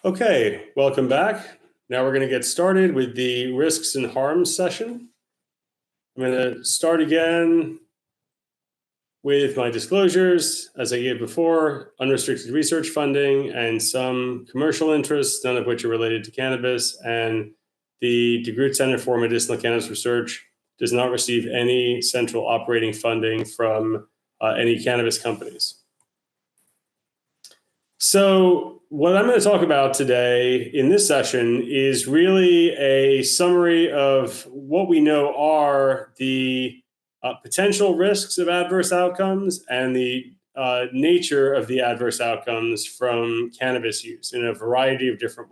Okay, welcome back. Now we're going to get started with the risks and harms session. I'm going to start again with my disclosures, as I gave before: unrestricted research funding and some commercial interests, none of which are related to cannabis. And the DeGroote Centre for Medicinal Cannabis Research does not receive any central operating funding from any cannabis companies. So what I'm going to talk about today in this session is really a summary of what we know are the potential risks of adverse outcomes and the nature of the adverse outcomes from cannabis use in a variety of different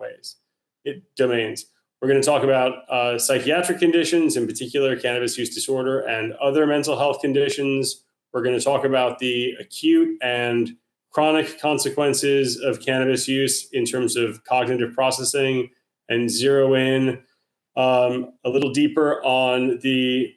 domains. We're going to talk about psychiatric conditions, in particular cannabis use disorder and other mental health conditions. We're going to talk about the acute and chronic consequences of cannabis use in terms of cognitive processing, and zero in a little deeper on the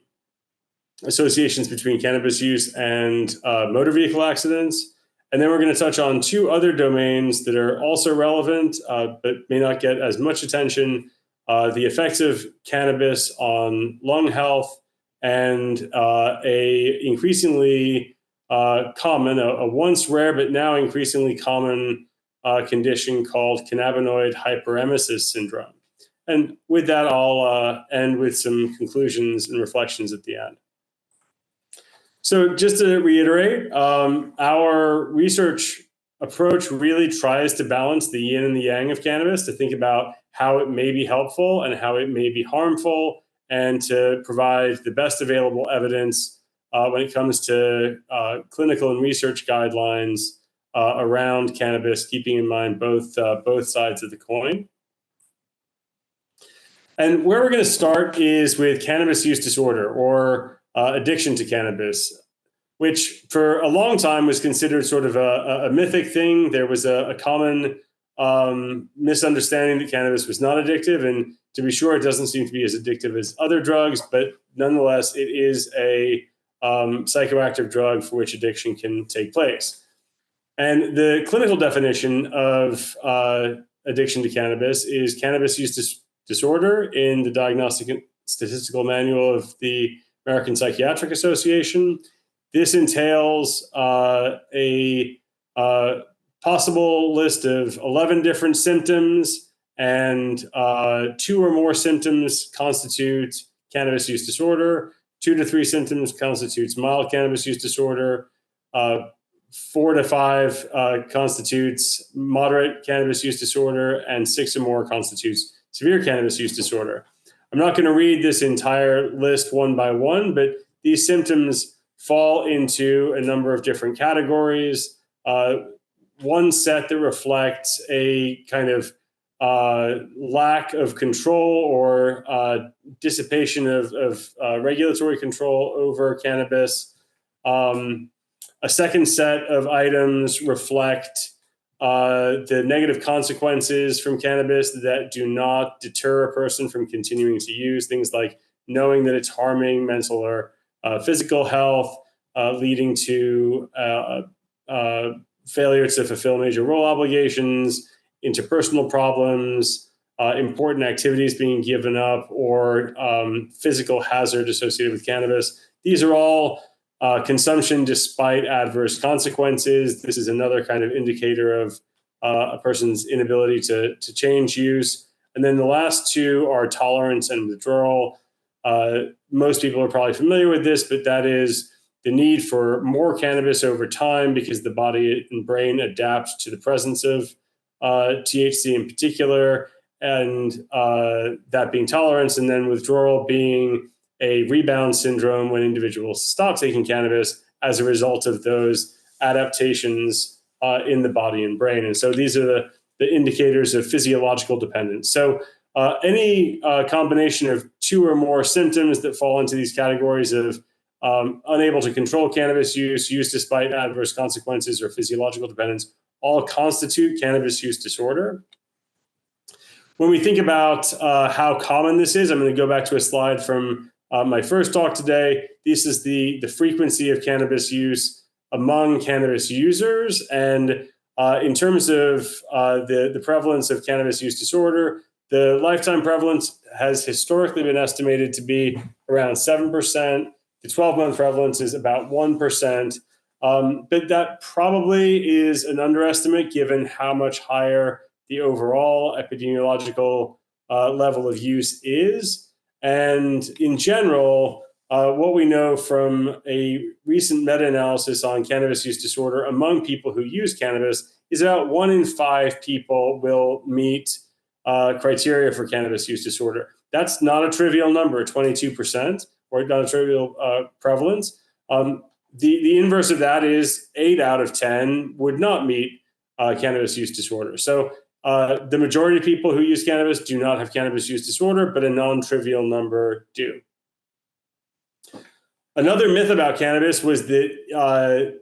associations between cannabis use and motor vehicle accidents. And then we're going to touch on two other domains that are also relevant, but may not get as much attention: the effects of cannabis on lung health and a increasingly common, a once rare but now increasingly common condition called cannabinoid hyperemesis syndrome. And with that, I'll end with some conclusions and reflections at the end. So just to reiterate, our research approach really tries to balance the yin and the yang of cannabis, to think about how it may be helpful and how it may be harmful, and to provide the best available evidence when it comes to clinical and research guidelines around cannabis, keeping in mind both sides of the coin. And where we're going to start is with cannabis use disorder, or addiction to cannabis, which for a long time was considered sort of a mythic thing. There was a common misunderstanding that cannabis was not addictive, and to be sure, it doesn't seem to be as addictive as other drugs, but nonetheless, it is a psychoactive drug for which addiction can take place. And the clinical definition of addiction to cannabis is cannabis use disorder in the Diagnostic and Statistical Manual of the American Psychiatric Association. This entails a possible list of 11 different symptoms, and 2 or more symptoms constitute cannabis use disorder. 2 to 3 symptoms constitutes mild cannabis use disorder. 4 to 5 constitutes moderate cannabis use disorder, and 6 or more constitutes severe cannabis use disorder. I'm not going to read this entire list one by one, but these symptoms fall into a number of different categories. One set that reflects a kind of lack of control or dissipation of regulatory control over cannabis. A second set of items reflect the negative consequences from cannabis that do not deter a person from continuing to use, things like knowing that it's harming mental or physical health, leading to failure to fulfill major role obligations, interpersonal problems, important activities being given up, or physical hazard associated with cannabis. These are all consumption despite adverse consequences. This is another kind of indicator of a person's inability to change use. And then the last 2 are tolerance and withdrawal. Most people are probably familiar with this, but that is the need for more cannabis over time because the body and brain adapt to the presence of THC in particular, and that being tolerance, and then withdrawal being a rebound syndrome when individuals stop taking cannabis as a result of those adaptations in the body and brain. And so these are the indicators of physiological dependence. So any combination of 2 or more symptoms that fall into these categories of unable to control cannabis use despite adverse consequences, or physiological dependence, all constitute cannabis use disorder. When we think about how common this is, I'm going to go back to a slide from my first talk today. This is the frequency of cannabis use among cannabis users, and In terms of the prevalence of cannabis use disorder, the lifetime prevalence has historically been estimated to be around 7%. The 12-month prevalence is about 1%. But that probably is an underestimate given how much higher the overall epidemiological level of use is. And in general, what we know from a recent meta-analysis on cannabis use disorder among people who use cannabis is about 1 in 5 people will meet criteria for cannabis use disorder. That's not a trivial number, 22%, or not a trivial prevalence. The inverse of that is 8 out of 10 would not meet cannabis use disorder. So the majority of people who use cannabis do not have cannabis use disorder, but a non-trivial number do. Another myth about cannabis was that,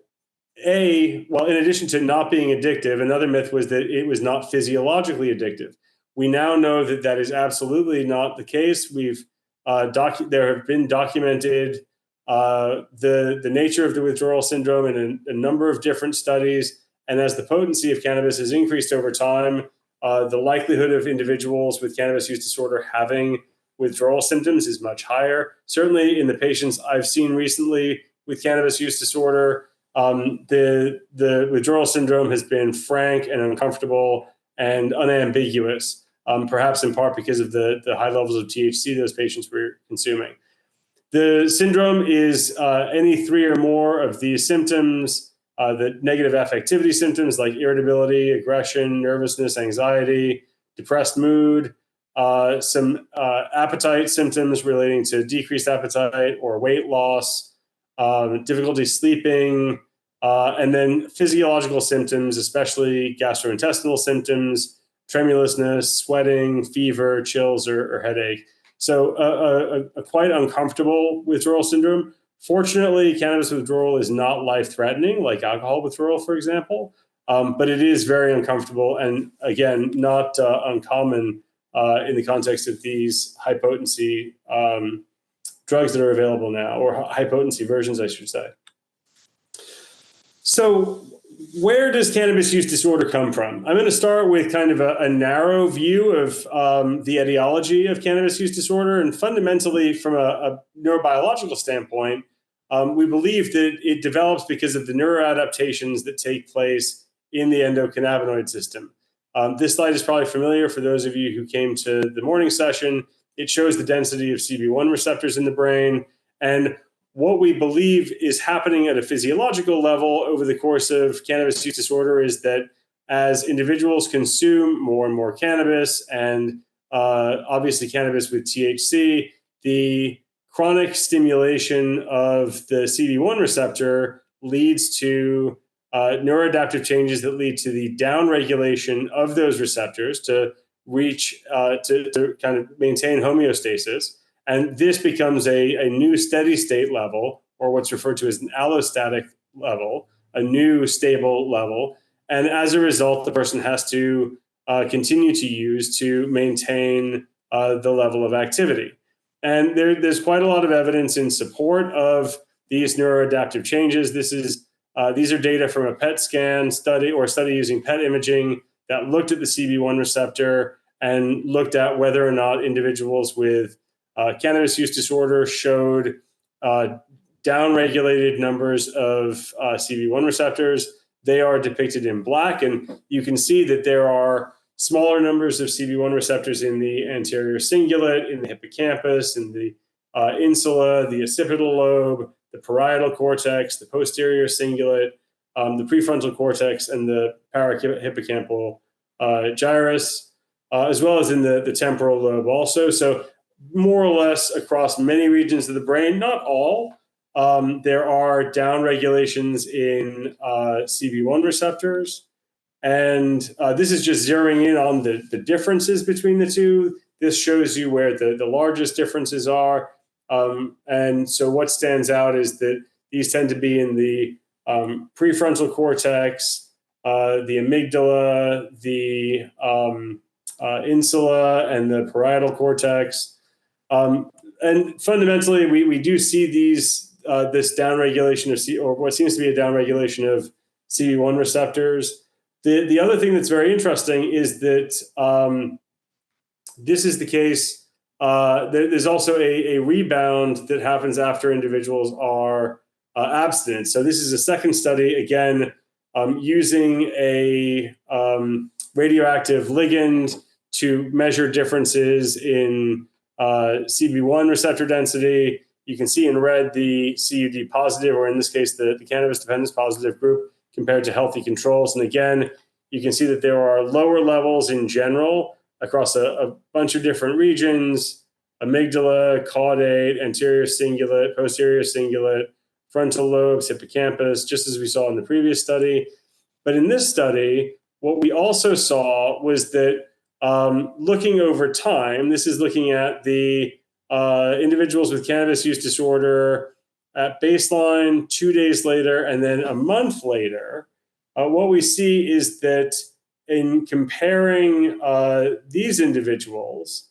in addition to not being addictive, another myth was that it was not physiologically addictive. We now know that that is absolutely not the case. There have been documented the nature of the withdrawal syndrome in a number of different studies. And as the potency of cannabis has increased over time, the likelihood of individuals with cannabis use disorder having withdrawal symptoms is much higher. Certainly in the patients I've seen recently with cannabis use disorder, the withdrawal syndrome has been frank and uncomfortable and unambiguous, perhaps in part because of the high levels of THC those patients were consuming. The syndrome is any 3 or more of these symptoms, the negative affectivity symptoms like irritability, aggression, nervousness, anxiety, depressed mood, some appetite symptoms relating to decreased appetite or weight loss, difficulty sleeping, and then physiological symptoms, especially gastrointestinal symptoms, tremulousness, sweating, fever, chills, or headache. So a quite uncomfortable withdrawal syndrome. Fortunately, cannabis withdrawal is not life-threatening, like alcohol withdrawal, for example, but it is very uncomfortable and, again, not uncommon in the context of these high-potency drugs that are available now, or high-potency versions, I should say. So where does cannabis use disorder come from? I'm going to start with kind of a narrow view of the etiology of cannabis use disorder. And fundamentally, from a neurobiological standpoint, we believe that it develops because of the neuroadaptations that take place in the endocannabinoid system. This slide is probably familiar for those of you who came to the morning session. It shows the density of CB1 receptors in the brain. And what we believe is happening at a physiological level over the course of cannabis use disorder is that as individuals consume more and more cannabis, and obviously cannabis with THC, the chronic stimulation of the CB1 receptor leads to neuroadaptive changes that lead to the downregulation of those receptors to reach, to kind of maintain homeostasis. And this becomes a new steady state level, or what's referred to as an allostatic level, a new stable level. And as a result, the person has to continue to use to maintain the level of activity. And there's quite a lot of evidence in support of these neuroadaptive changes. These are data from a PET scan study or study using PET imaging that looked at the CB1 receptor and looked at whether or not individuals with cannabis use disorder showed downregulated numbers of CB1 receptors. They are depicted in black, and you can see that there are smaller numbers of CB1 receptors in the anterior cingulate, in the hippocampus, in the insula, the occipital lobe, the parietal cortex, the posterior cingulate, the prefrontal cortex, and the parahippocampal gyrus, as well as in the temporal lobe also. So more or less across many regions of the brain, not all. There are downregulations in CB1 receptors. And this is just zeroing in on the differences between the two. This shows you where the largest differences are. And so what stands out is that these tend to be in the prefrontal cortex, the amygdala, the insula, and the parietal cortex. And fundamentally, we do see this downregulation of or what seems to be a downregulation of CB1 receptors. The other thing that's very interesting is that this is the case. There's also a rebound that happens after individuals are abstinent. So this is a second study, again, using a radioactive ligand to measure differences in CB1 receptor density. You can see in red the CUD positive, or in this case, the cannabis dependence positive group compared to healthy controls. And again, you can see that there are lower levels in general across a bunch of different regions: amygdala, caudate, anterior cingulate, posterior cingulate, frontal lobes, hippocampus, just as we saw in the previous study. But in this study, what we also saw was that looking over time, this is looking at the individuals with cannabis use disorder at baseline, 2 days later, and then a month later, what we see is that in comparing these individuals,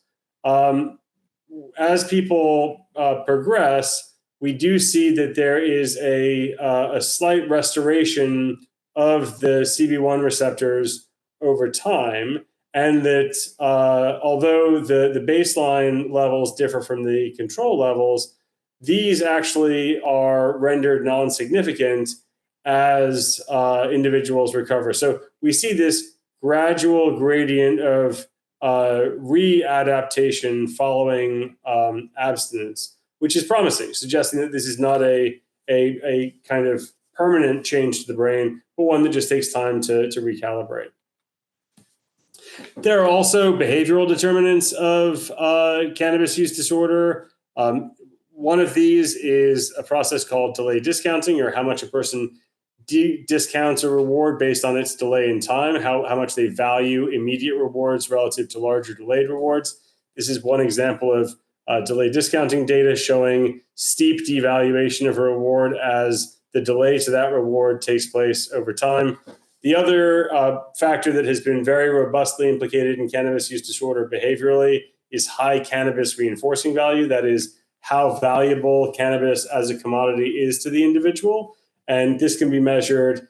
as people progress, we do see that there is a slight restoration of the CB1 receptors over time, and that although the baseline levels differ from the control levels, these actually are rendered non-significant as individuals recover. So we see this gradual gradient of readaptation following abstinence, which is promising, suggesting that this is not a kind of permanent change to the brain, but one that just takes time to recalibrate. There are also behavioral determinants of cannabis use disorder. One of these is a process called delay discounting, or how much a person discounts a reward based on its delay in time, how much they value immediate rewards relative to larger delayed rewards. This is one example of delay discounting data showing steep devaluation of a reward as the delay to that reward takes place over time. The other factor that has been very robustly implicated in cannabis use disorder behaviorally is high cannabis reinforcing value. That is, how valuable cannabis as a commodity is to the individual. And this can be measured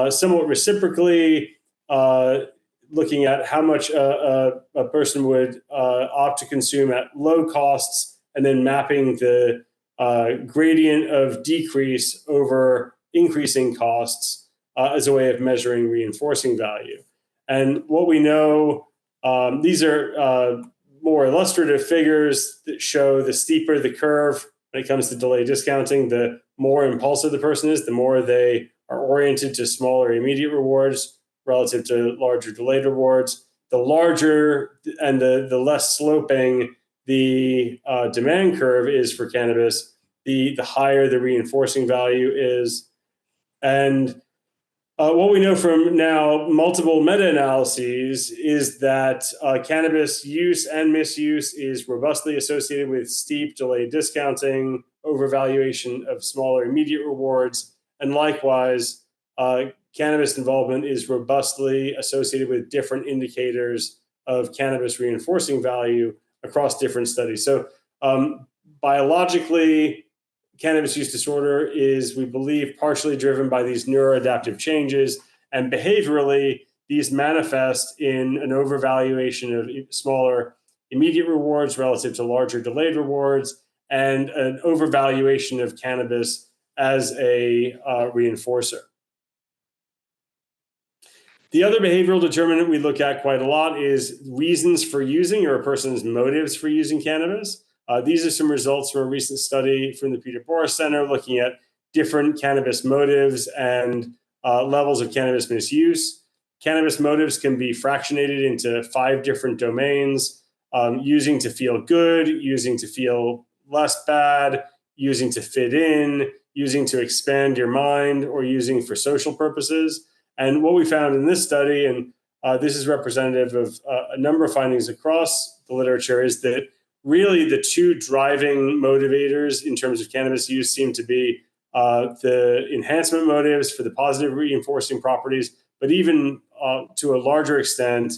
somewhat reciprocally, looking at how much a person would opt to consume at low costs, and then mapping the gradient of decrease over increasing costs as a way of measuring reinforcing value. And what we know, these are more illustrative figures that show the steeper the curve when it comes to delay discounting, the more impulsive the person is, the more they are oriented to smaller immediate rewards relative to larger delayed rewards. The larger and the less sloping the demand curve is for cannabis, the higher the reinforcing value is. And what we know from now multiple meta-analyses is that cannabis use and misuse is robustly associated with steep delayed discounting, overvaluation of smaller immediate rewards, and likewise, cannabis involvement is robustly associated with different indicators of cannabis reinforcing value across different studies. So biologically, cannabis use disorder is, we believe, partially driven by these neuroadaptive changes, and behaviorally, these manifest in an overvaluation of smaller immediate rewards relative to larger delayed rewards, and an overvaluation of cannabis as a reinforcer. The other behavioral determinant we look at quite a lot is reasons for using, or a person's motives for using cannabis. These are some results from a recent study from the DeGroote Centre looking at different cannabis motives and levels of cannabis misuse. Cannabis motives can be fractionated into 5 different domains: using to feel good, using to feel less bad, using to fit in, using to expand your mind, or using for social purposes. And what we found in this study, and this is representative of a number of findings across the literature, is that really the 2 driving motivators in terms of cannabis use seem to be the enhancement motives for the positive reinforcing properties, but even to a larger extent,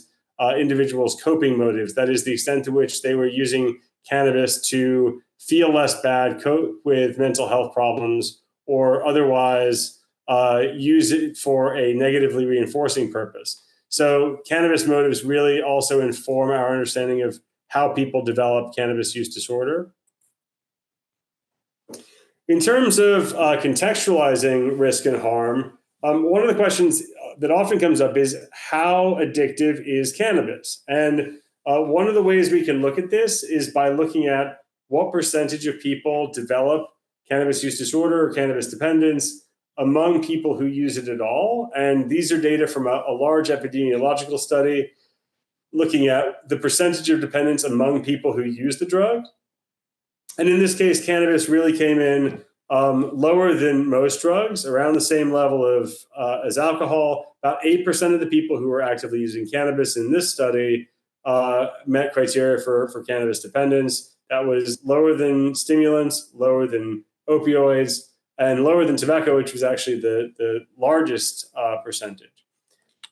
individuals' coping motives. That is, the extent to which they were using cannabis to feel less bad, cope with mental health problems, or otherwise use it for a negatively reinforcing purpose. So cannabis motives really also inform our understanding of how people develop cannabis use disorder. In terms of contextualizing risk and harm, one of the questions that often comes up is how addictive is cannabis? And one of the ways we can look at this is by looking at what percentage of people develop cannabis use disorder or cannabis dependence among people who use it at all. And these are data from a large epidemiological study looking at the percentage of dependence among people who use the drug. And in this case, cannabis really came in lower than most drugs, around the same level of as alcohol. About 8% of the people who were actively using cannabis in this study met criteria for cannabis dependence. That was lower than stimulants, lower than opioids, and lower than tobacco, which was actually the largest percentage.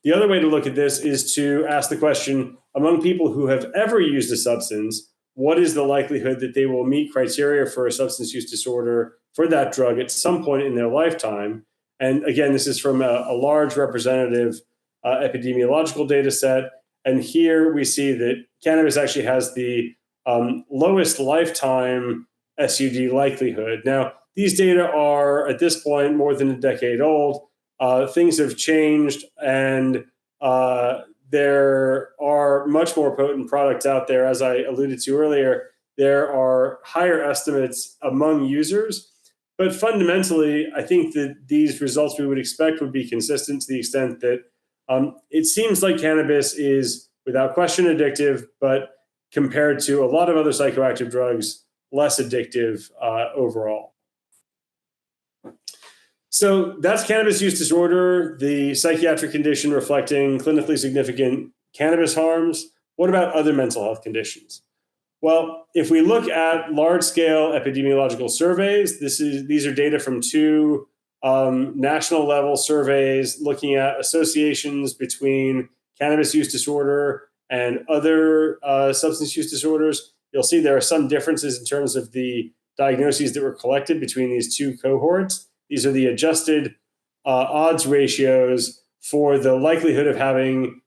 The other way to look at this is to ask the question, among people who have ever used a substance, what is the likelihood that they will meet criteria for a substance use disorder for that drug at some point in their lifetime? And again, this is from a large representative epidemiological data set. And here we see that cannabis actually has the lowest lifetime SUD likelihood. Now, these data are, at this point, more than a decade old. Things have changed, and there are much more potent products out there. As I alluded to earlier, there are higher estimates among users. But fundamentally, I think that these results we would expect would be consistent to the extent that it seems like cannabis is, without question, addictive, but compared to a lot of other psychoactive drugs, less addictive overall. So that's cannabis use disorder, the psychiatric condition reflecting clinically significant cannabis harms. What about other mental health conditions? Well, if we look at large-scale epidemiological surveys, these are data from two national level surveys looking at associations between cannabis use disorder and other substance use disorders. You'll see there are some differences in terms of the diagnoses that were collected between these two cohorts. These are the adjusted odds ratios for the likelihood of having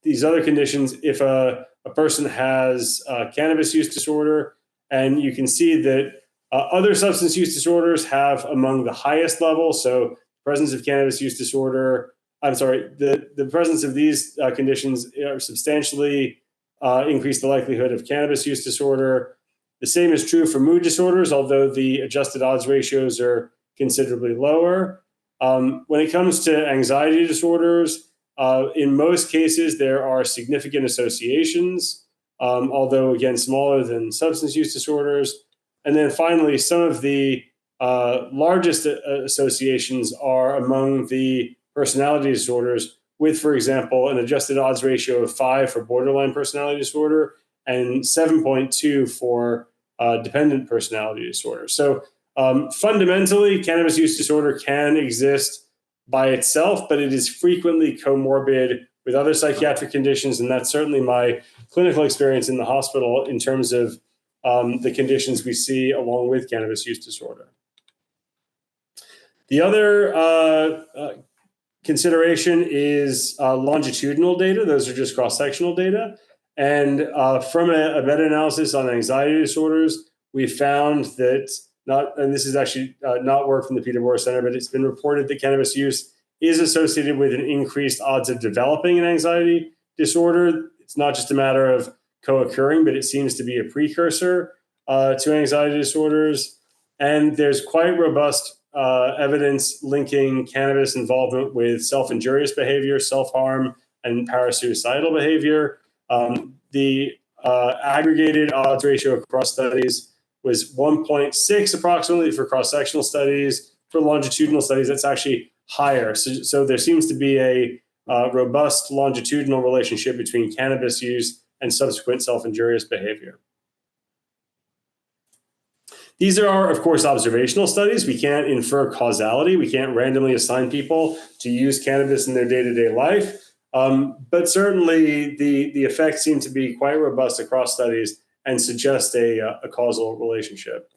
these other conditions if a person has cannabis use disorder. And you can see that other substance use disorders have among the highest levels. So presence of cannabis use disorder, the presence of these conditions are substantially increase the likelihood of cannabis use disorder. The same is true for mood disorders, although the adjusted odds ratios are considerably lower. When it comes to anxiety disorders, in most cases, there are significant associations, although, again, smaller than substance use disorders. And then finally, some of the largest associations are among the personality disorders with, for example, an adjusted odds ratio of 5 for borderline personality disorder and 7.2 for dependent personality disorder. So fundamentally, cannabis use disorder can exist by itself, but it is frequently comorbid with other psychiatric conditions, and that's certainly my clinical experience in the hospital in terms of the conditions we see along with cannabis use disorder. The other consideration is longitudinal data. Those are just cross-sectional data. And from a meta-analysis on anxiety disorders, we found that and this is actually not work from the Peter Borer Center, but it's been reported that cannabis use is associated with an increased odds of developing an anxiety disorder. It's not just a matter of co-occurring, but it seems to be a precursor to anxiety disorders. And there's quite robust evidence linking cannabis involvement with self-injurious behavior, self-harm, and parasuicidal behavior. The aggregated odds ratio across studies was 1.6 approximately for cross-sectional studies. For longitudinal studies, that's actually higher. So there seems to be a robust longitudinal relationship between cannabis use and subsequent self-injurious behavior. These are, of course, observational studies. We can't infer causality. We can't randomly assign people to use cannabis in their day-to-day life. But certainly the effects seem to be quite robust across studies and suggest a causal relationship.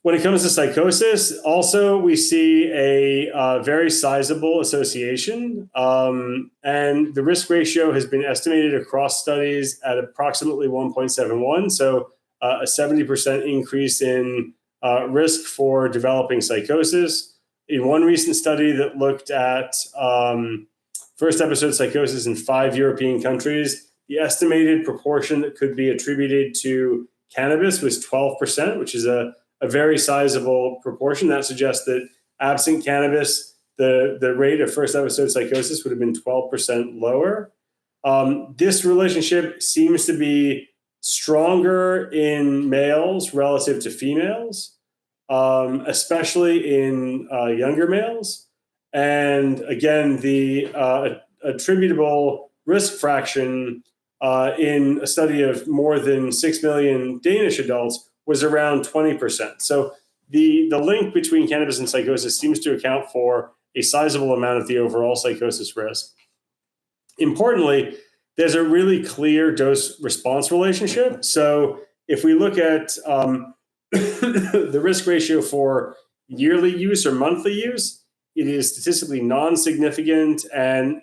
When it comes to psychosis, also we see a very sizable association, and the risk ratio has been estimated across studies at approximately 1.71, so a 70% increase in risk for developing psychosis. In one recent study that looked at first episode psychosis in 5 European countries, the estimated proportion that could be attributed to cannabis was 12%, which is a very sizable proportion. That suggests that absent cannabis, the rate of first episode psychosis would have been 12% lower. This relationship seems to be stronger in males relative to females, especially in younger males. And again, the attributable risk fraction in a study of more than 6 million Danish adults was around 20%. So the link between cannabis and psychosis seems to account for a sizable amount of the overall psychosis risk. Importantly, there's a really clear dose-response relationship. So if we look at the risk ratio for yearly use or monthly use, it is statistically non-significant, and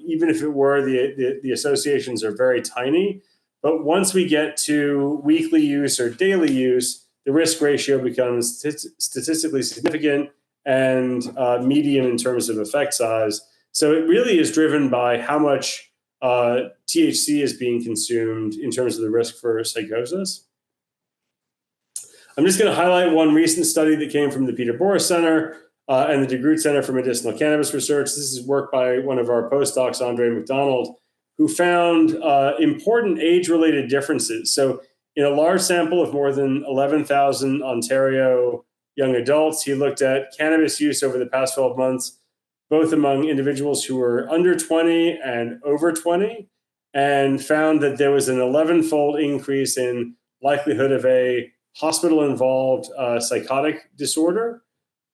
even if it were, the associations are very tiny. But once we get to weekly use or daily use, the risk ratio becomes statistically significant and medium in terms of effect size. So it really is driven by how much THC is being consumed in terms of the risk for psychosis. I'm just going to highlight one recent study that came from the Peter Boris Center and the DeGroote Centre for Medicinal Cannabis Research. This is work by one of our postdocs, Andre McDonald, who found important age-related differences. So in a large sample of more than 11,000 Ontario young adults, he looked at cannabis use over the past 12 months, both among individuals who were under 20 and over 20, and found that there was an 11-fold increase in likelihood of a hospital-involved psychotic disorder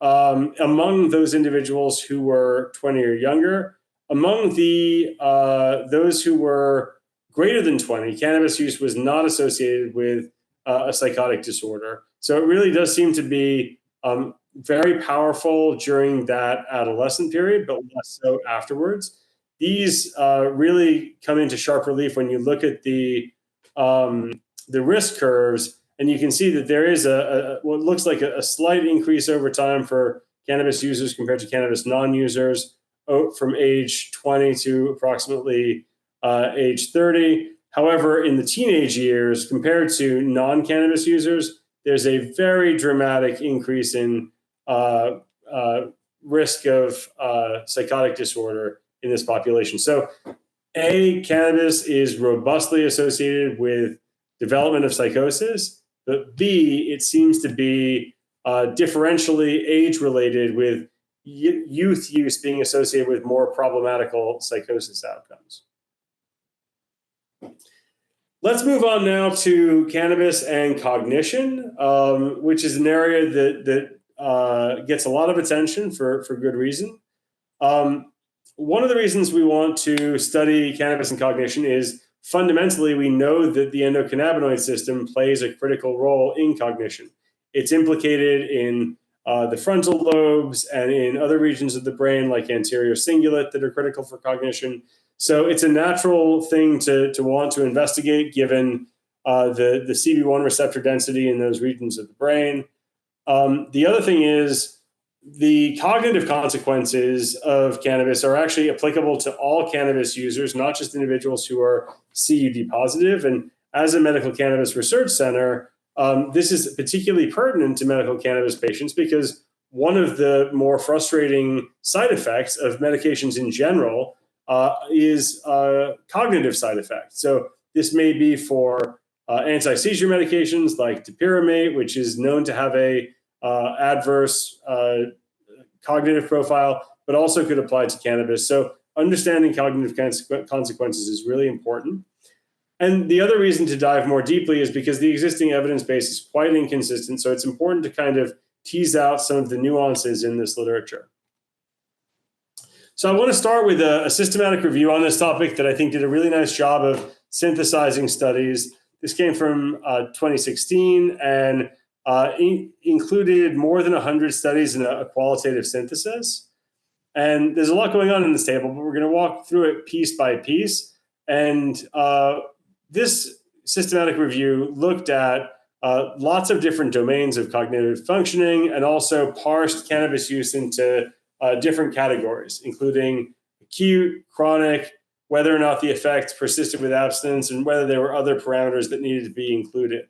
among those individuals who were 20 or younger. Among those who were greater than 20, cannabis use was not associated with a psychotic disorder. So it really does seem to be very powerful during that adolescent period, but less so afterwards. These really come into sharp relief when you look at the risk curves, and you can see that there is what looks like a slight increase over time for cannabis users compared to cannabis non-users from age 20 to approximately age 30. However, in the teenage years, compared to non-cannabis users, there's a very dramatic increase in risk of psychotic disorder in this population. So, cannabis is robustly associated with development of psychosis, but B, it seems to be differentially age-related, with youth use being associated with more problematical psychosis outcomes. Let's move on now to cannabis and cognition, which is an area that gets a lot of attention for good reason. One of the reasons we want to study cannabis and cognition is fundamentally we know that the endocannabinoid system plays a critical role in cognition. It's implicated in the frontal lobes and in other regions of the brain like anterior cingulate that are critical for cognition. So it's a natural thing to want to investigate given the CB1 receptor density in those regions of the brain. The other thing is the cognitive consequences of cannabis are actually applicable to all cannabis users, not just individuals who are CUD positive. And as a medical cannabis research center, this is particularly pertinent to medical cannabis patients because one of the more frustrating side effects of medications in general is cognitive side effects. So this may be for anti-seizure medications like topiramate, which is known to have a adverse cognitive profile, but also could apply to cannabis. So understanding cognitive consequences is really important. And the other reason to dive more deeply is because the existing evidence base is quite inconsistent. So it's important to kind of tease out some of the nuances in this literature. So I want to start with a systematic review on this topic that I think did a really nice job of synthesizing studies. This came from 2016, and included more than 100 studies in a qualitative synthesis. And there's a lot going on in this table, but we're going to walk through it piece by piece. And this systematic review looked at lots of different domains of cognitive functioning and also parsed cannabis use into different categories, including acute, chronic, whether or not the effects persisted with abstinence, and whether there were other parameters that needed to be included.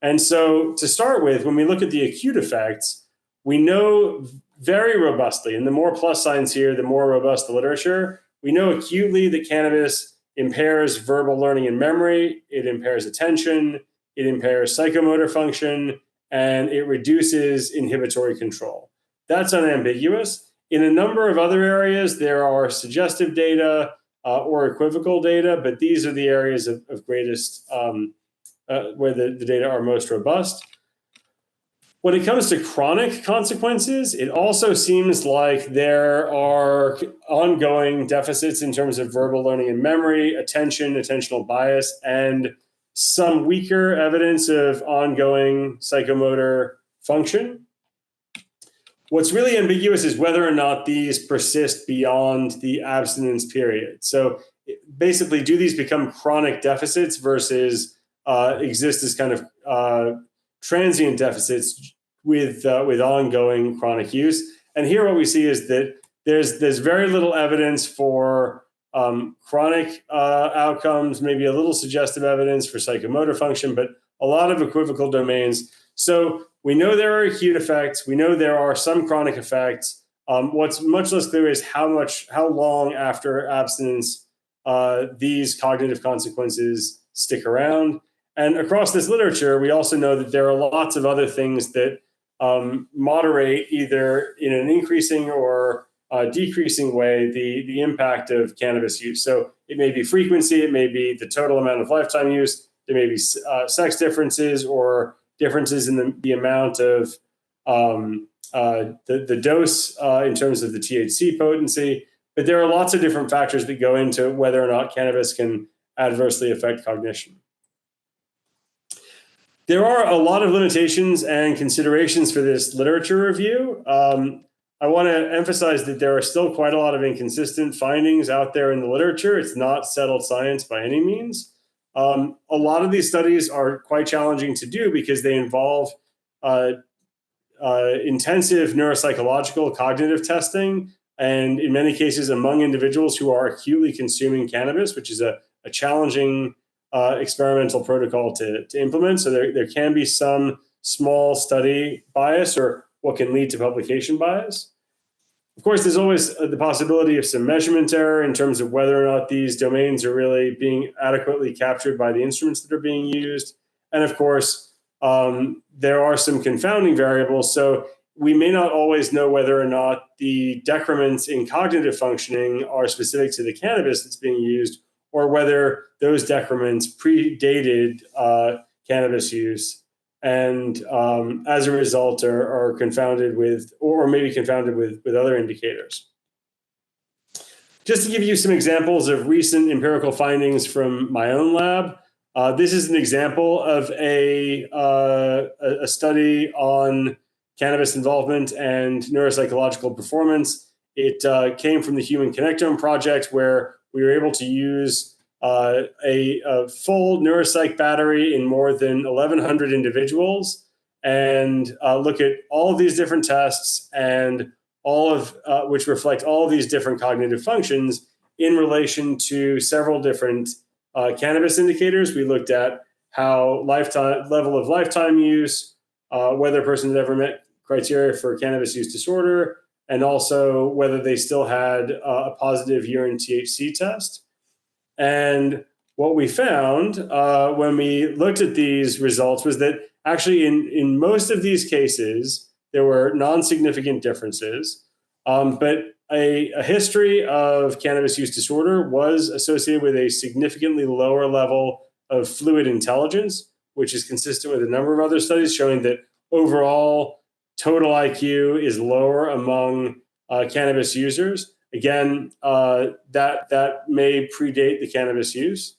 And so to start with, when we look at the acute effects, we know very robustly, and the more plus signs here, the more robust the literature, we know acutely that cannabis impairs verbal learning and memory, it impairs attention, it impairs psychomotor function, and it reduces inhibitory control. That's unambiguous. In a number of other areas, there are suggestive data or equivocal data, but these are the areas of greatest, where the data are most robust. When it comes to chronic consequences, it also seems like there are ongoing deficits in terms of verbal learning and memory, attention, attentional bias, and some weaker evidence of ongoing psychomotor function. What's really ambiguous is whether or not these persist beyond the abstinence period. So basically, do these become chronic deficits versus exist as kind of transient deficits with ongoing chronic use? And here what we see is that there's very little evidence for chronic outcomes, maybe a little suggestive evidence for psychomotor function, but a lot of equivocal domains. So we know there are acute effects. We know there are some chronic effects. What's much less clear is how long after abstinence these cognitive consequences stick around. And across this literature, we also know that there are lots of other things that moderate either in an increasing or decreasing way the impact of cannabis use. So it may be frequency, it may be the total amount of lifetime use, there may be sex differences or differences in the amount of the dose in terms of the THC potency. But there are lots of different factors that go into whether or not cannabis can adversely affect cognition. There are a lot of limitations and considerations for this literature review. I want to emphasize that there are still quite a lot of inconsistent findings out there in the literature. It's not settled science by any means. A lot of these studies are quite challenging to do because they involve intensive neuropsychological cognitive testing, and in many cases among individuals who are acutely consuming cannabis, which is a challenging experimental protocol to implement. So there can be some small study bias or what can lead to publication bias. Of course, there's always the possibility of some measurement error in terms of whether or not these domains are really being adequately captured by the instruments that are being used. And of course, there are some confounding variables. So we may not always know whether or not the decrements in cognitive functioning are specific to the cannabis that's being used, or whether those decrements predated cannabis use and as a result are confounded with, or maybe confounded with other indicators. Just to give you some examples of recent empirical findings from my own lab, this is an example of a study on cannabis involvement and neuropsychological performance. It came from the Human Connectome Project, where we were able to use a full neuropsych battery in more than 1,100 individuals and look at all of these different tests and all of which reflect all of these different cognitive functions in relation to several different cannabis indicators. We looked at how level of lifetime use, whether a person had ever met criteria for cannabis use disorder, and also whether they still had a positive urine THC test. And what we found when we looked at these results was that actually in most of these cases, there were non-significant differences, but a history of cannabis use disorder was associated with a significantly lower level of fluid intelligence, which is consistent with a number of other studies showing that overall total IQ is lower among cannabis users. Again, that may predate the cannabis use.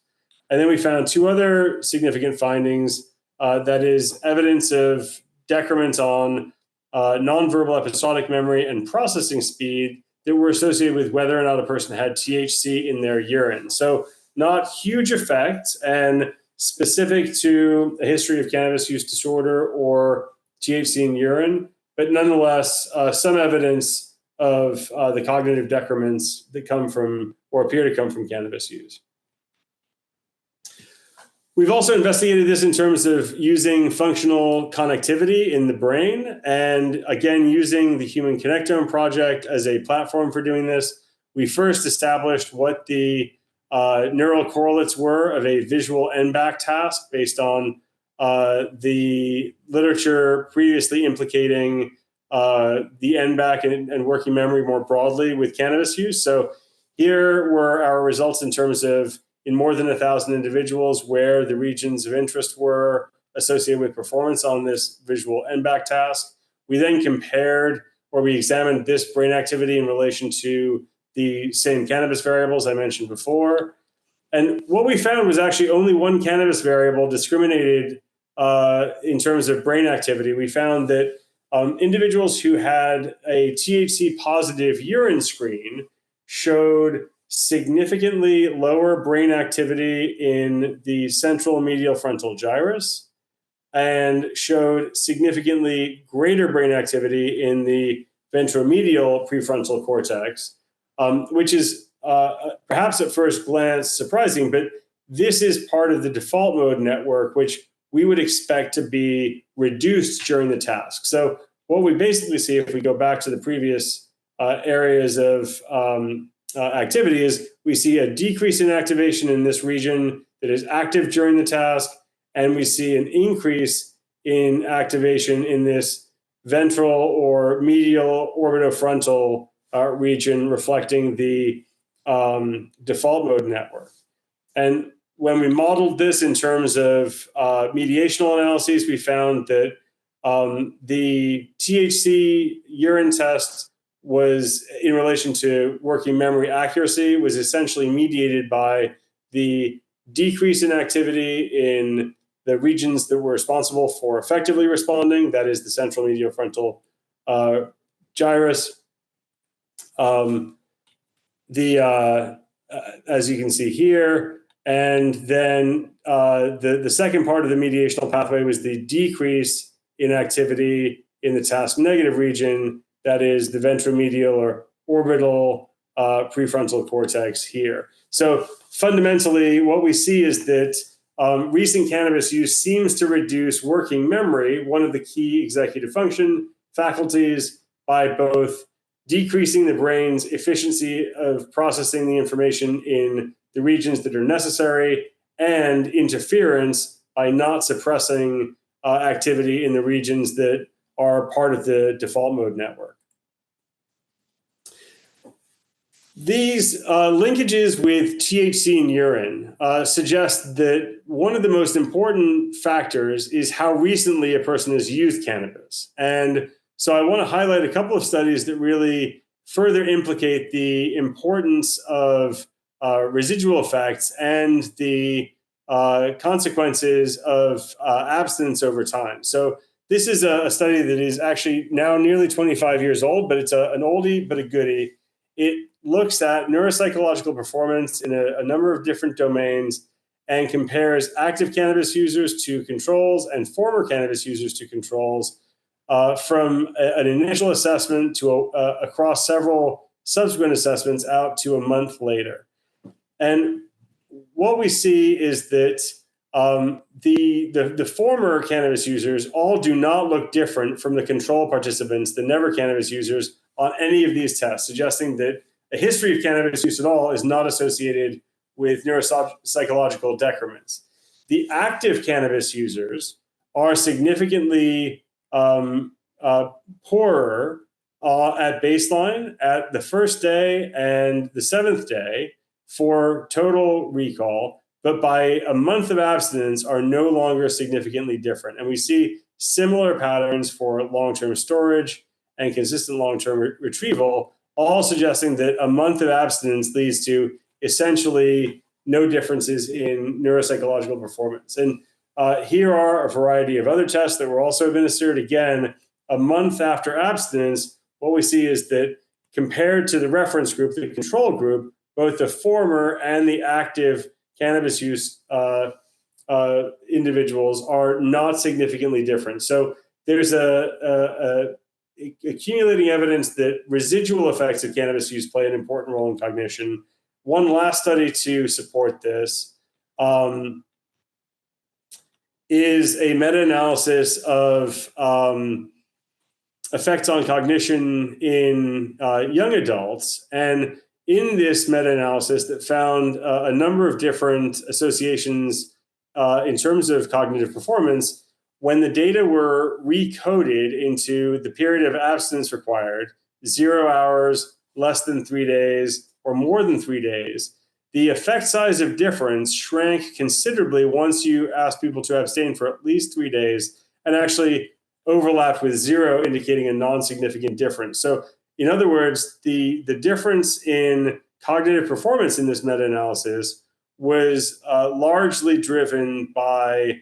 And then we found two other significant findings, that is evidence of decrements on nonverbal episodic memory and processing speed that were associated with whether or not a person had THC in their urine. So not huge effects and specific to a history of cannabis use disorder or THC in urine, but nonetheless, some evidence of the cognitive decrements that come from or appear to come from cannabis use. We've also investigated this in terms of using functional connectivity in the brain, and again, using the Human Connectome Project as a platform for doing this. We first established what the neural correlates were of a visual NBAC task based on the literature previously implicating the NBAC and working memory more broadly with cannabis use. So here were our results in terms of in more than 1,000 individuals where the regions of interest were associated with performance on this visual NBAC task. We then compared, or we examined this brain activity in relation to the same cannabis variables I mentioned before. And what we found was actually only one cannabis variable discriminated in terms of brain activity. We found that individuals who had a THC positive urine screen showed significantly lower brain activity in the central medial frontal gyrus and showed significantly greater brain activity in the ventromedial prefrontal cortex, which is perhaps at first glance surprising, but this is part of the default mode network, which we would expect to be reduced during the task. So what we basically see, if we go back to the previous areas of activity, is we see a decrease in activation in this region that is active during the task, and we see an increase in activation in this ventral or medial orbitofrontal region, reflecting the default mode network. And when we modeled this in terms of mediational analyses, we found that the THC urine test was, in relation to working memory accuracy, was essentially mediated by the decrease in activity in the regions that were responsible for effectively responding, that is the central medial frontal gyrus. As you can see here, and then the second part of the mediational pathway was the decrease in activity in the task negative region, that is the ventromedial or orbital prefrontal cortex here. So fundamentally, what we see is that recent cannabis use seems to reduce working memory, one of the key executive function faculties, by both decreasing the brain's efficiency of processing the information in the regions that are necessary, and interference by not suppressing activity in the regions that are part of the default mode network. These linkages with THC in urine suggest that one of the most important factors is how recently a person has used cannabis. And so I want to highlight a couple of studies that really further implicate the importance of residual effects and the consequences of abstinence over time. So this is a study that is actually now nearly 25 years old, but it's an oldie but a goodie. It looks at neuropsychological performance in a number of different domains and compares active cannabis users to controls and former cannabis users to controls from an initial assessment to across several subsequent assessments out to a month later. And what we see is that the former cannabis users all do not look different from the control participants, the never cannabis users, on any of these tests, suggesting that a history of cannabis use at all is not associated with neuropsychological decrements. The active cannabis users are significantly poorer at baseline at the first day and the seventh day for total recall, but by a month of abstinence are no longer significantly different. And we see similar patterns for long-term storage and consistent long-term retrieval, all suggesting that a month of abstinence leads to essentially no differences in neuropsychological performance. And here are a variety of other tests that were also administered. Again, a month after abstinence, what we see is that compared to the reference group, the control group, both the former and the active cannabis use individuals are not significantly different. So there's accumulating evidence that residual effects of cannabis use play an important role in cognition. One last study to support this is a meta-analysis of effects on cognition in young adults. And in this meta-analysis that found a number of different associations in terms of cognitive performance, when the data were recoded into the period of abstinence required, 0 hours, less than 3 days, or more than 3 days, the effect size of difference shrank considerably once you asked people to abstain for at least 3 days, and actually overlapped with 0, indicating a non-significant difference. So in other words, the difference in cognitive performance in this meta-analysis was largely driven by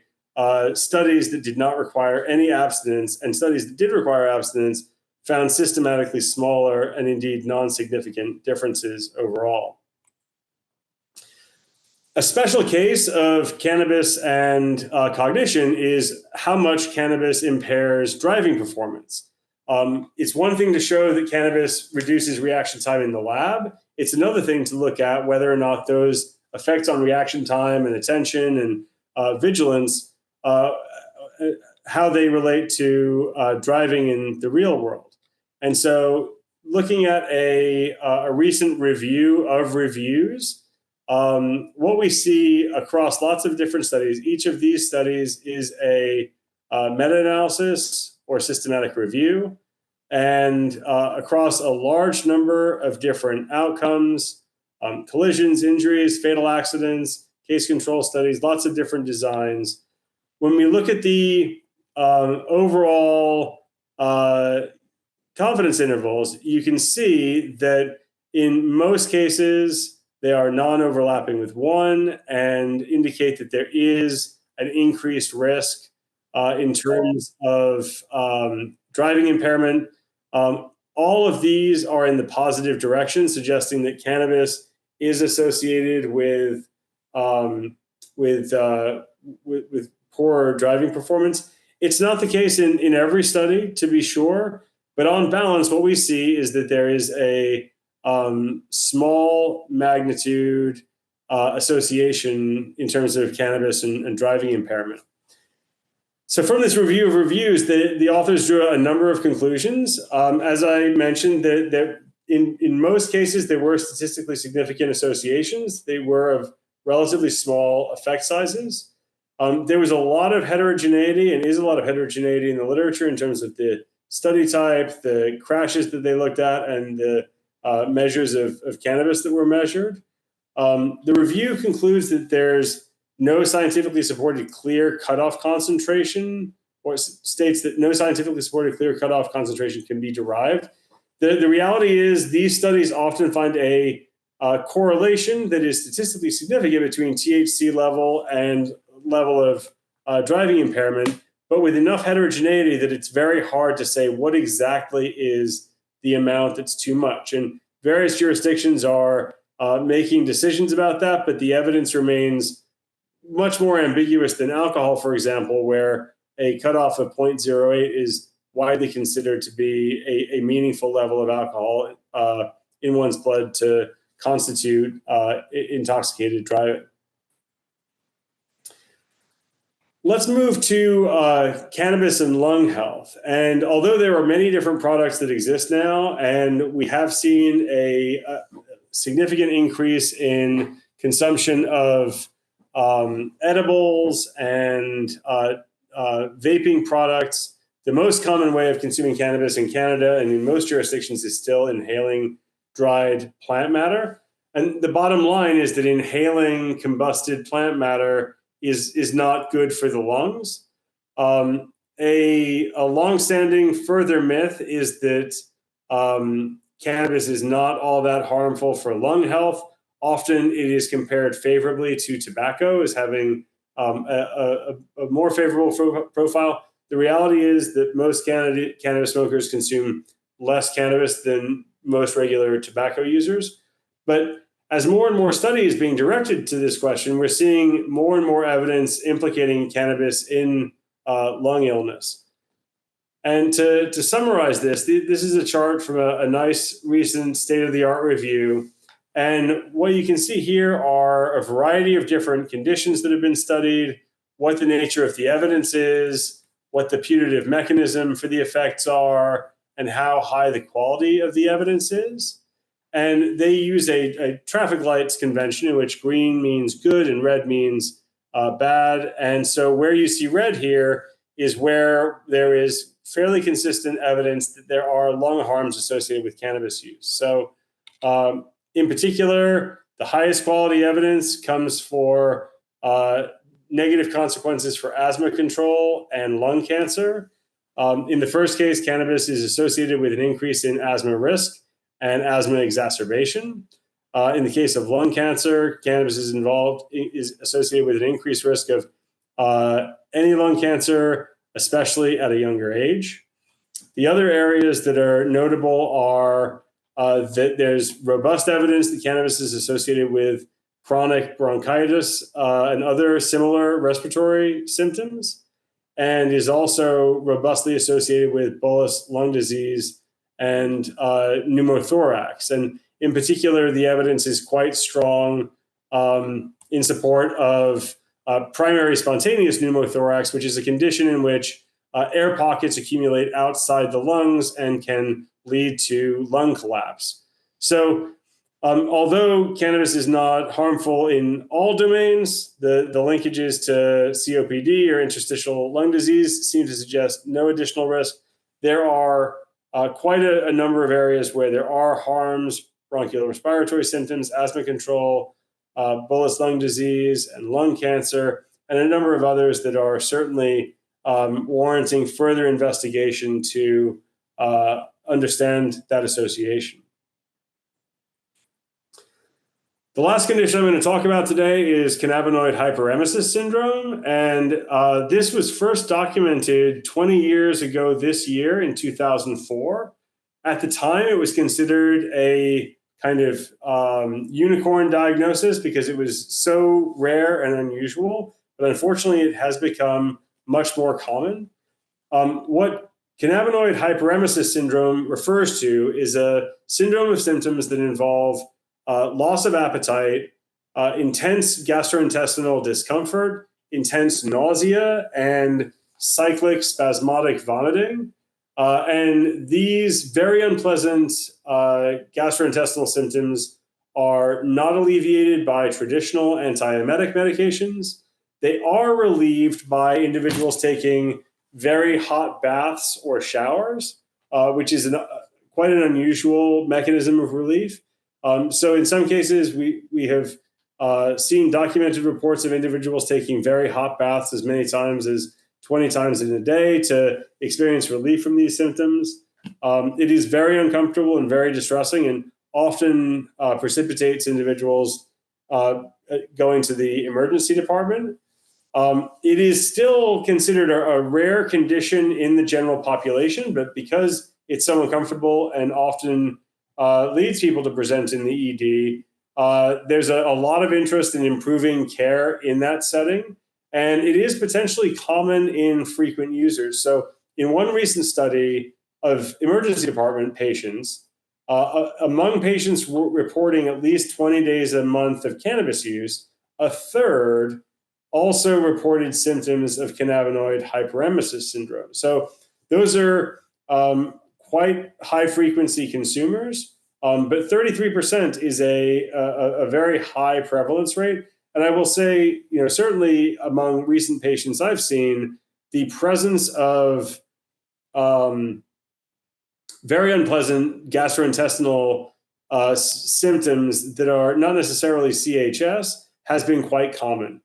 studies that did not require any abstinence, and studies that did require abstinence found systematically smaller and indeed non-significant differences overall. A special case of cannabis and cognition is how much cannabis impairs driving performance. It's one thing to show that cannabis reduces reaction time in the lab. It's another thing to look at whether or not those effects on reaction time and attention and vigilance, how they relate to driving in the real world. And so looking at a recent review of reviews, what we see across lots of different studies, each of these studies is a meta-analysis or systematic review, and across a large number of different outcomes, collisions, injuries, fatal accidents, case control studies, lots of different designs. When we look at the overall confidence intervals, you can see that in most cases, they are non-overlapping with 1 and indicate that there is an increased risk in terms of driving impairment. All of these are in the positive direction, suggesting that cannabis is associated with poor driving performance. It's not the case in every study, to be sure, but on balance, what we see is that there is a small magnitude association in terms of cannabis and driving impairment. So from this review of reviews, the authors drew a number of conclusions. As I mentioned, that in most cases, there were statistically significant associations. They were of relatively small effect sizes. There was a lot of heterogeneity, and is a lot of heterogeneity in the literature in terms of the study type, the crashes that they looked at, and the measures of cannabis that were measured. The review concludes that there's no scientifically supported clear cutoff concentration, or states that no scientifically supported clear cutoff concentration can be derived. The reality is these studies often find a correlation that is statistically significant between THC level and level of driving impairment, but with enough heterogeneity that it's very hard to say what exactly is the amount that's too much. And various jurisdictions are making decisions about that, but the evidence remains much more ambiguous than alcohol, for example, where a cutoff of 0.08 is widely considered to be a meaningful level of alcohol in one's blood to constitute intoxicated driving. Let's move to cannabis and lung health. And although there are many different products that exist now, and we have seen a significant increase in consumption of edibles and vaping products, the most common way of consuming cannabis in Canada and in most jurisdictions is still inhaling dried plant matter. And the bottom line is that inhaling combusted plant matter is not good for the lungs. A longstanding further myth is that cannabis is not all that harmful for lung health. Often it is compared favorably to tobacco as having a more favorable profile. The reality is that most cannabis smokers consume less cannabis than most regular tobacco users. But as more and more study is being directed to this question, we're seeing more and more evidence implicating cannabis in lung illness. And to summarize this is a chart from a nice recent state-of-the-art review. And what you can see here are a variety of different conditions that have been studied, what the nature of the evidence is, what the putative mechanism for the effects are, and how high the quality of the evidence is. And they use a traffic lights convention in which green means good and red means bad. And so where you see red here is where there is fairly consistent evidence that there are lung harms associated with cannabis use. So in particular, the highest quality evidence comes for negative consequences for asthma control and lung cancer. In the first case, cannabis is associated with an increase in asthma risk and asthma exacerbation. In the case of lung cancer, cannabis is associated with an increased risk of any lung cancer, especially at a younger age. The other areas that are notable are that there's robust evidence that cannabis is associated with chronic bronchitis and other similar respiratory symptoms, and is also robustly associated with bullous lung disease and pneumothorax. And in particular, the evidence is quite strong in support of primary spontaneous pneumothorax, which is a condition in which air pockets accumulate outside the lungs and can lead to lung collapse. So although cannabis is not harmful in all domains, the linkages to COPD or interstitial lung disease seem to suggest no additional risk. There are quite a number of areas where there are harms: bronchial respiratory symptoms, asthma control, bullous lung disease, and lung cancer, and a number of others that are certainly warranting further investigation to understand that association. The last condition I'm going to talk about today is cannabinoid hyperemesis syndrome. And this was first documented 20 years ago this year in 2004. At the time, it was considered a kind of unicorn diagnosis because it was so rare and unusual. But unfortunately, it has become much more common. What cannabinoid hyperemesis syndrome refers to is a syndrome of symptoms that involve loss of appetite, intense gastrointestinal discomfort, intense nausea, and cyclic spasmodic vomiting. And these very unpleasant gastrointestinal symptoms are not alleviated by traditional antiemetic medications. They are relieved by individuals taking very hot baths or showers, which is quite an unusual mechanism of relief. So in some cases, we have seen documented reports of individuals taking very hot baths as many times as 20 times in a day to experience relief from these symptoms. It is very uncomfortable and very distressing, and often precipitates individuals going to the emergency department. It is still considered a rare condition in the general population, but because it's so uncomfortable and often leads people to present in the ED, there's a lot of interest in improving care in that setting. And it is potentially common in frequent users. So in one recent study of emergency department patients, among patients reporting at least 20 days a month of cannabis use, a third also reported symptoms of cannabinoid hyperemesis syndrome. So those are quite high frequency consumers, but 33% is a very high prevalence rate. And I will say, certainly among recent patients I've seen, the presence of very unpleasant gastrointestinal symptoms that are not necessarily CHS has been quite common.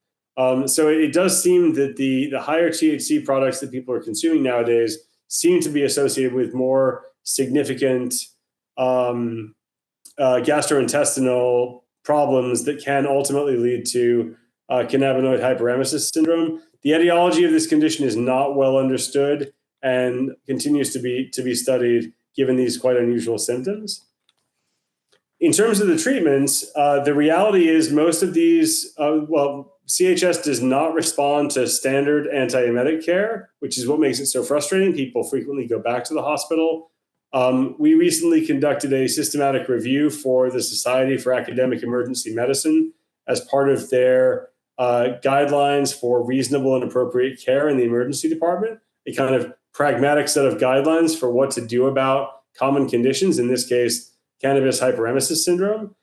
So it does seem that the higher THC products that people are consuming nowadays seem to be associated with more significant gastrointestinal problems that can ultimately lead to cannabinoid hyperemesis syndrome. The etiology of this condition is not well understood and continues to be studied given these quite unusual symptoms. In terms of the treatments, the reality is most of these, CHS does not respond to standard antiemetic care, which is what makes it so frustrating. People frequently go back to the hospital. We recently conducted a systematic review for the Society for Academic Emergency Medicine as part of their guidelines for reasonable and appropriate care in the emergency department, a kind of pragmatic set of guidelines for what to do about common conditions, in this case, cannabis hyperemesis syndrome.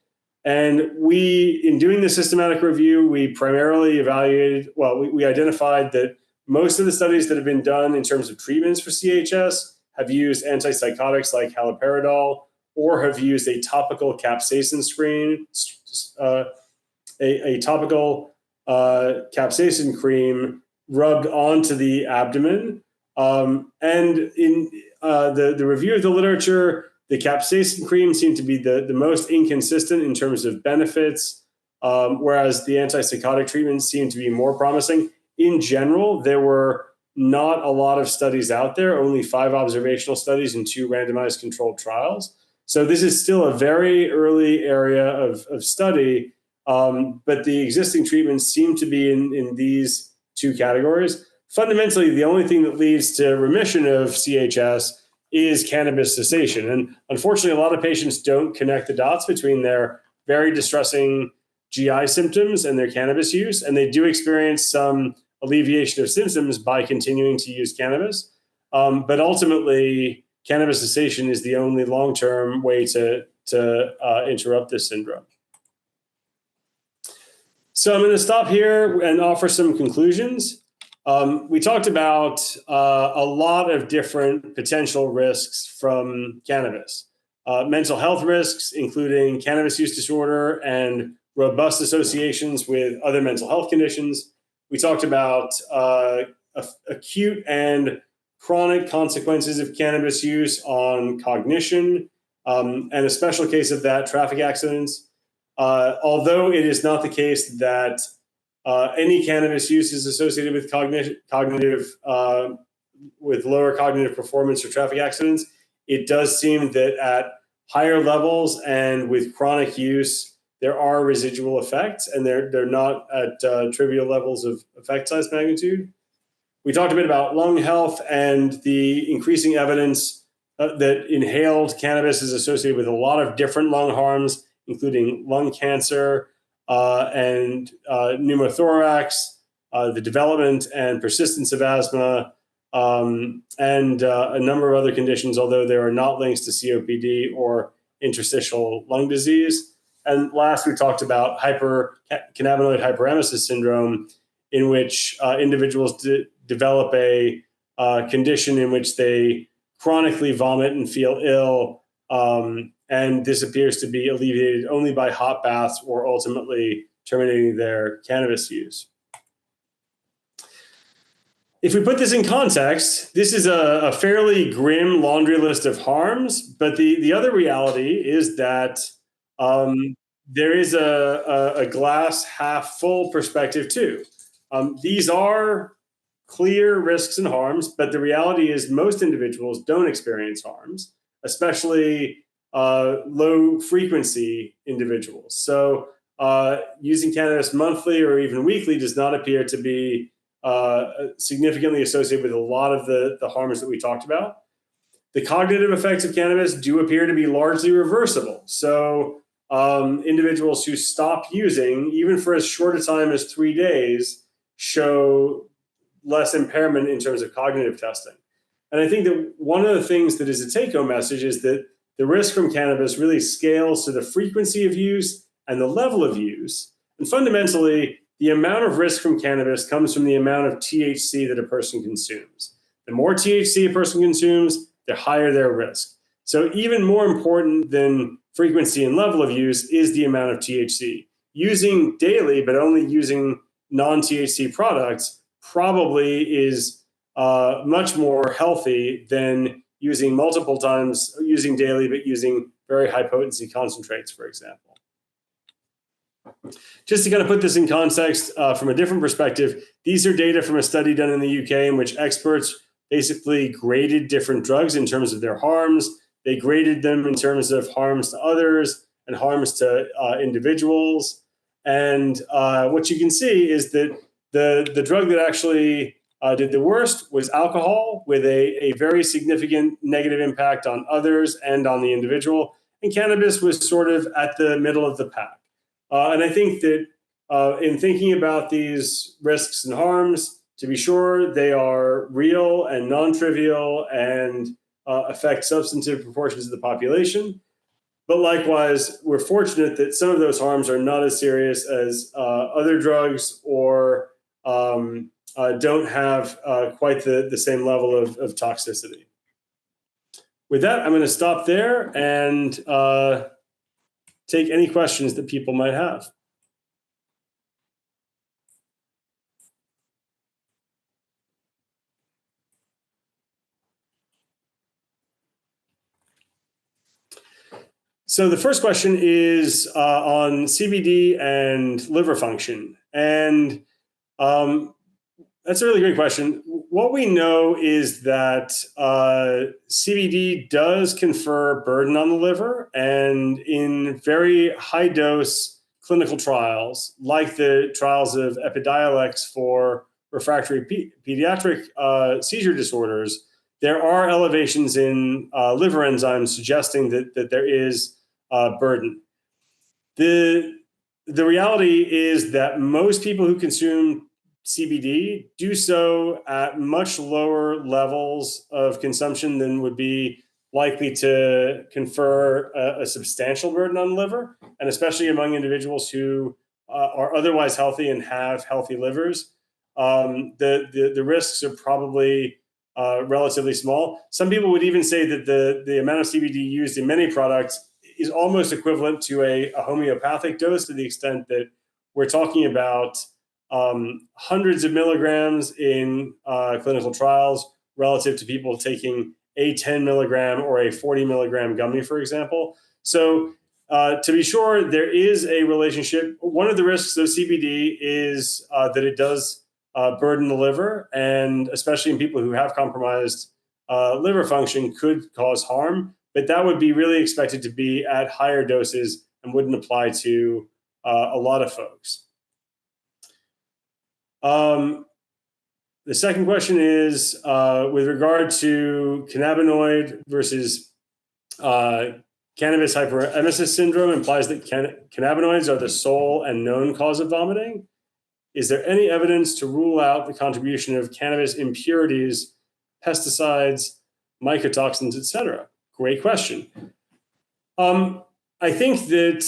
And in doing the systematic review, we primarily we identified that most of the studies that have been done in terms of treatments for CHS have used antipsychotics like haloperidol or have used a topical capsaicin a topical capsaicin cream rubbed onto the abdomen. And in the review of the literature, the capsaicin cream seemed to be the most inconsistent in terms of benefits, whereas the antipsychotic treatments seemed to be more promising. In general, there were not a lot of studies out there, only 5 observational studies and 2 randomized controlled trials. So this is still a very early area of study, but the existing treatments seem to be in these 2 categories. Fundamentally, the only thing that leads to remission of CHS is cannabis cessation. And unfortunately, a lot of patients don't connect the dots between their very distressing GI symptoms and their cannabis use, and they do experience some alleviation of symptoms by continuing to use cannabis. But ultimately, cannabis cessation is the only long-term way to interrupt this syndrome. So I'm going to stop here and offer some conclusions. We talked about a lot of different potential risks from cannabis. Mental health risks, including cannabis use disorder and robust associations with other mental health conditions. We talked about acute and chronic consequences of cannabis use on cognition, and a special case of that, traffic accidents. Although it is not the case that any cannabis use is associated with with lower cognitive performance or traffic accidents, it does seem that at higher levels and with chronic use, there are residual effects, and they're not at trivial levels of effect size magnitude. We talked a bit about lung health and the increasing evidence that inhaled cannabis is associated with a lot of different lung harms, including lung cancer and pneumothorax, the development and persistence of asthma, and a number of other conditions, although there are not links to COPD or interstitial lung disease. And last, we talked about cannabinoid hyperemesis syndrome, in which individuals develop a condition in which they chronically vomit and feel ill, and this appears to be alleviated only by hot baths or ultimately terminating their cannabis use. If we put this in context, this is a fairly grim laundry list of harms, but the other reality is that there is a glass half full perspective too. These are clear risks and harms, but the reality is most individuals don't experience harms, especially low frequency individuals. So using cannabis monthly or even weekly does not appear to be significantly associated with a lot of the harms that we talked about. The cognitive effects of cannabis do appear to be largely reversible. So individuals who stop using, even for as short a time as 3 days, show less impairment in terms of cognitive testing. And I think that one of the things that is a take-home message is that the risk from cannabis really scales to the frequency of use and the level of use. And fundamentally, the amount of risk from cannabis comes from the amount of THC that a person consumes. The more THC a person consumes, the higher their risk. So even more important than frequency and level of use is the amount of THC. Using daily, but only using non-THC products probably is much more healthy than using multiple times, using daily, but using very high potency concentrates, for example. Just to kind of put this in context from a different perspective, these are data from a study done in the UK in which experts basically graded different drugs in terms of their harms. They graded them in terms of harms to others and harms to individuals. And what you can see is that the drug that actually did the worst was alcohol, with a very significant negative impact on others and on the individual. And cannabis was sort of at the middle of the pack. And I think that in thinking about these risks and harms, to be sure, they are real and non-trivial and affect substantive proportions of the population. But likewise, we're fortunate that some of those harms are not as serious as other drugs, or don't have quite the same level of toxicity. With that, I'm going to stop there and take any questions that people might have. So the first question is on CBD and liver function. And that's a really great question. What we know is that CBD does confer burden on the liver, and in very high dose clinical trials, like the trials of Epidiolex for refractory pediatric seizure disorders, there are elevations in liver enzymes suggesting that there is burden. The reality is that most people who consume CBD do so at much lower levels of consumption than would be likely to confer a substantial burden on the liver, and especially among individuals who are otherwise healthy and have healthy livers. The risks are probably relatively small. Some people would even say that the amount of CBD used in many products is almost equivalent to a homeopathic dose, to the extent that we're talking about hundreds of milligrams in clinical trials relative to people taking a 10 milligram or a 40 milligram gummy, for example. So to be sure, there is a relationship. One of the risks of CBD is that it does burden the liver, and especially in people who have compromised liver function, could cause harm. But that would be really expected to be at higher doses and wouldn't apply to a lot of folks. The second question is with regard to cannabinoid versus cannabis hyperemesis syndrome implies that cannabinoids are the sole and known cause of vomiting. Is there any evidence to rule out the contribution of cannabis impurities, pesticides, mycotoxins, etc.? Great question. I think that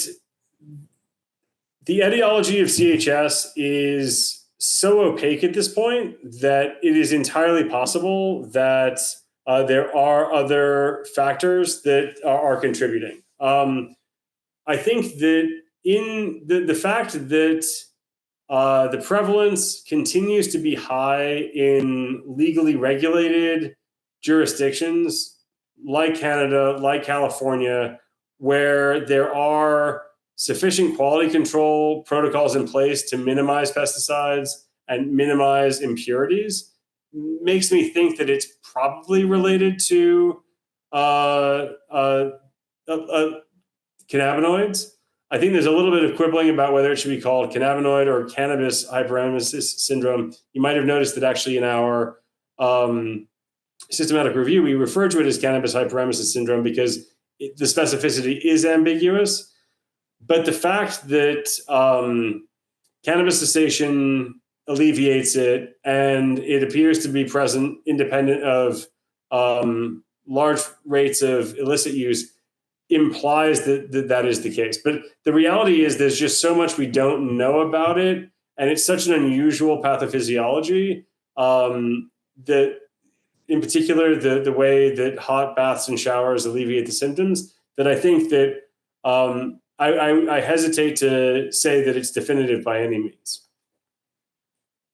the etiology of CHS is so opaque at this point that it is entirely possible that there are other factors that are contributing. I think that in the fact that the prevalence continues to be high in legally regulated jurisdictions like Canada, like California, where there are sufficient quality control protocols in place to minimize pesticides and minimize impurities, makes me think that it's probably related to cannabinoids. I think there's a little bit of quibbling about whether it should be called cannabinoid or cannabis hyperemesis syndrome. You might have noticed that actually in our systematic review, we refer to it as cannabis hyperemesis syndrome because the specificity is ambiguous. But the fact that cannabis cessation alleviates it, and it appears to be present independent of large rates of illicit use, implies that is the case. But the reality is there's just so much we don't know about it, and it's such an unusual pathophysiology that, in particular, the way that hot baths and showers alleviate the symptoms, that I think that I hesitate to say that it's definitive by any means.